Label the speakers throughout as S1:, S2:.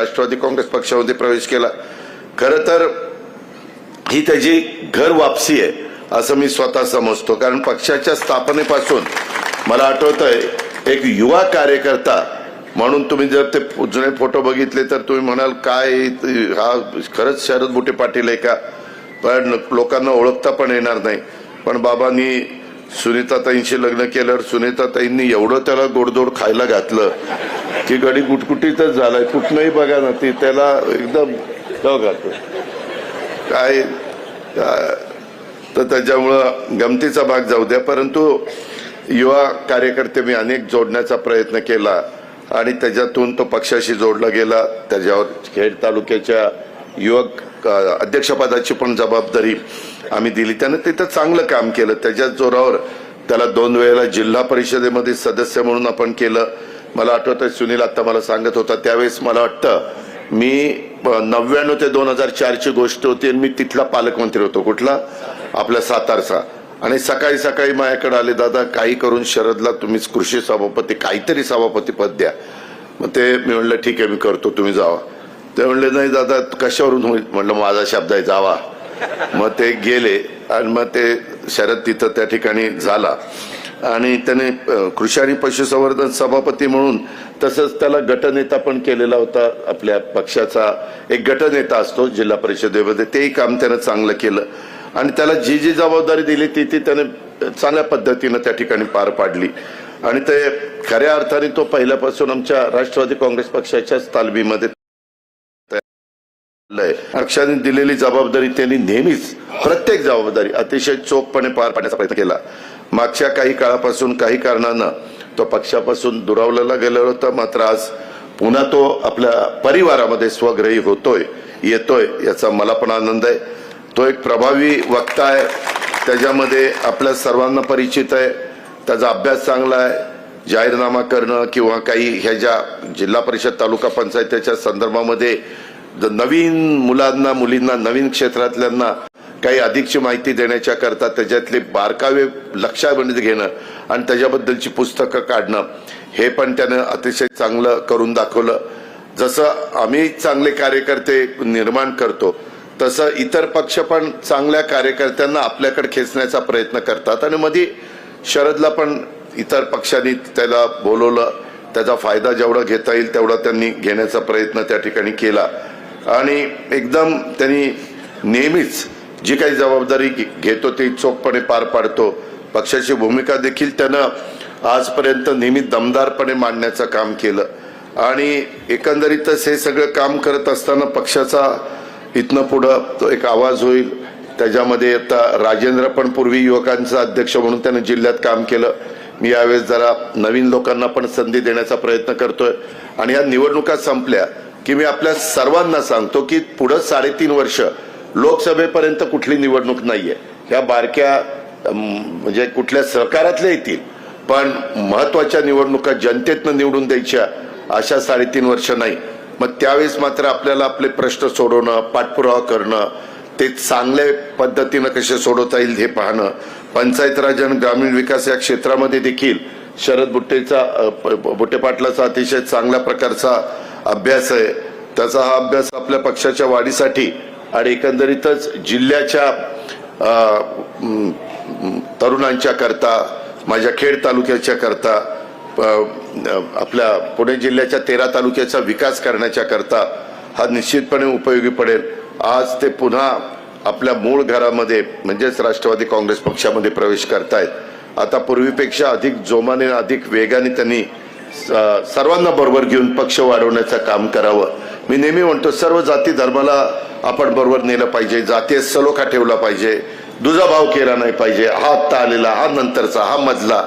S1: राष्ट्रवादी काँग्रेस पक्षामध्ये प्रवेश केला। खरं तर ही त्याची घर वापसी आहे असं मी स्वतः समजतो, कारण पक्षाच्या स्थापनेपासून मला आठवतंय एक युवा कार्यकर्ता म्हणून तुम्ही जर ते जुने फोटो बघितले तर तुम्ही म्हणाल काय हा खरंच शरद बुटे पाटील आहे का, पण लोकांना ओळखता पण येणार नाही। पण बाबांनी सुनीताताईंशी लग्न केल्यावर सुनीताताईंनी एवढं त्याला गोडधोड खायला घातलं की गडी गुटगुटीतच झालाय, कुठनंही बघा ना ती त्याला एकदम घातलं काय। तर त्याच्यामुळं गमतीचा भाग जाऊ द्या, परंतु युवा कार्यकर्ते मी अनेक जोडण्याचा प्रयत्न केला आणि त्याच्यातून तो पक्षाशी जोडला गेला। त्याच्यावर खेड तालुक्याच्या युवक अध्यक्षपदाची पण जबाबदारी आम्ही दिली। त्याने तिथं चांगलं काम केलं, त्याच्या जोरावर त्याला 2 वेळेला जिल्हा परिषदेमध्ये सदस्य म्हणून आपण केलं। मला आठवतंय सुनील आता मला सांगत होता त्यावेळेस मला वाटतं मी 99 ते 2004 ची गोष्ट होती आणि मी तिथला पालकमंत्री होतो, कुठला आपल्या सातारचा। आणि सकाळी सकाळी माझ्याकडे आले, दादा काही करून शरदला तुम्हीच कृषी सभापती काहीतरी सभापती पद द्या। मग ते मी म्हणलं ठीक आहे मी करतो, तुम्ही जावा। ते म्हणले नाही दादा कशावरून होईल, म्हणलं माझा शब्द आहे जावा। मग ते गेले आणि मग ते शरद तिथं त्या ठिकाणी झाला आणि त्याने कृषी आणि पशुसंवर्धन सभापती म्हणून तसंच त्याला गटनेता पण केलेला होता। आपल्या पक्षाचा एक गटनेता असतो जिल्हा परिषदेमध्ये, तेही काम त्यानं चांगलं केलं आणि त्याला जी जी जबाबदारी दिली ती त्याने चांगल्या पद्धतीनं त्या ठिकाणी पार पाडली आणि ते खऱ्या अर्थाने तो पहिल्यापासून आमच्या राष्ट्रवादी काँग्रेस पक्षाच्याच तालमीमध्ये पक्षाने दिलेली जबाबदारी त्यांनी नेहमीच प्रत्येक जबाबदारी अतिशय चोखपणे पार पाडण्याचा प्रयत्न केला। मागच्या काही काळापासून काही कारणानं तो पक्षापासून दुरावलेला गेला होता, मात्र आज पुन्हा तो आपल्या परिवारामध्ये स्वग्रही होतोय येतोय याचा मला पण आनंद आहे। तो एक प्रभावी वक्ता आहे, त्याच्यामध्ये आपल्या सर्वांना परिचित आहे, त्याचा अभ्यास चांगला आहे। जाहीरनामा करणं किंवा काही ह्या ज्या जिल्हा परिषद तालुका पंचायतीच्या संदर्भामध्ये नवीन मुलांना मुलींना नवीन क्षेत्रातल्यांना काही अधिकची माहिती देण्याच्या करता त्याच्यातले बारकावे लक्षामध्ये घेणं आणि त्याच्याबद्दलची पुस्तकं काढणं हे पण त्यानं अतिशय चांगलं करून दाखवलं। जसं आम्ही चांगले कार्यकर्ते निर्माण करतो तसं इतर पक्ष पण चांगल्या कार्यकर्त्यांना आपल्याकडे खेचण्याचा प्रयत्न करतात आणि मध्ये शरदला पण इतर पक्षांनी त्याला बोलवलं, त्याचा फायदा जेवढा घेता येईल तेवढा त्यांनी घेण्याचा प्रयत्न त्या ठिकाणी केला आणि एकदम त्यांनी नेहमीच जी काही जबाबदारी घेतो ती चोखपणे पार पाडतो। पक्षाची भूमिका देखील त्यानं आजपर्यंत नेहमी दमदारपणे मांडण्याचं काम केलं आणि एकंदरीतच हे सगळं काम करत असताना पक्षाचा इथनं पुढं तो एक आवाज होईल। त्याच्यामध्ये आता राजेंद्र पण पूर्वी युवकांचा अध्यक्ष म्हणून त्याने जिल्ह्यात काम केलं, मी यावेळेस जरा नवीन लोकांना पण संधी देण्याचा प्रयत्न करतोय आणि या निवडणुका संपल्या की मी आपल्या सर्वांना सांगतो की पुढे 3.5 वर्ष लोकसभेपर्यंत कुठली निवडणूक नाहीये। ह्या बारक्या म्हणजे कुठल्या सहकारातल्या येतील पण महत्वाच्या निवडणुका जनतेतनं निवडून द्यायच्या अशा 3.5 वर्ष नाही। मग त्यावेळेस मात्र आपल्याला आपले प्रश्न सोडवणं, पाठपुरावा करणं, ते चांगल्या पद्धतीनं कसे सोडवता येईल हे पाहणं। पंचायत राज आणि ग्रामीण विकास या क्षेत्रामध्ये देखील शरद बुटे पाटलाचा अतिशय चांगल्या प्रकारचा अभ्यास आहे। त्याचा हा अभ्यास आपल्या पक्षाच्या वाढीसाठी आणि एकंदरीतच जिल्ह्याच्या तरुणांच्या करता, माझ्या खेड तालुक्याच्या करता, आपल्या पुणे जिल्ह्याच्या 13 तालुक्याचा विकास करण्याच्या करता हा निश्चितपणे उपयोगी पडेल। आज ते पुन्हा आपल्या मूळ घरामध्ये म्हणजेच राष्ट्रवादी काँग्रेस पक्षामध्ये प्रवेश करतायत। आता पूर्वीपेक्षा अधिक जोमाने अधिक वेगाने त्यांनी सर्वांना बरोबर घेऊन पक्ष वाढवण्याचं काम करावं। मी नेहमी म्हणतो सर्व जाती धर्माला आपण बरोबर नेलं पाहिजे, जातीय सलोखा ठेवला पाहिजे, दुजाभाव केला नाही पाहिजे। हा आत्ता आलेला, हा नंतरचा, हा मधला,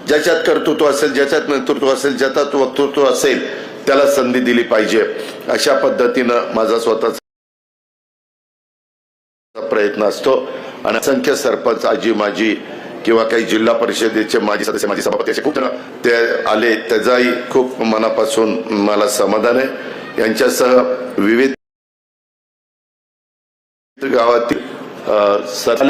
S1: ज्याच्यात कर्तृत्व असेल, ज्याच्यात नेतृत्व असेल, ज्याच्यात वक्तृत्व असेल त्याला संधी दिली पाहिजे। अशा पद्धतीनं माझा स्वतःचा प्रयत्न असतो आणि असंख्य सरपंच आजी माजी किंवा काही जिल्हा परिषदेचे माजी सदस्य माजी सभापती असे खूप जण ते आले, त्याचाही खूप मनापासून मला समाधान आहे। यांच्यासह विविध गावातील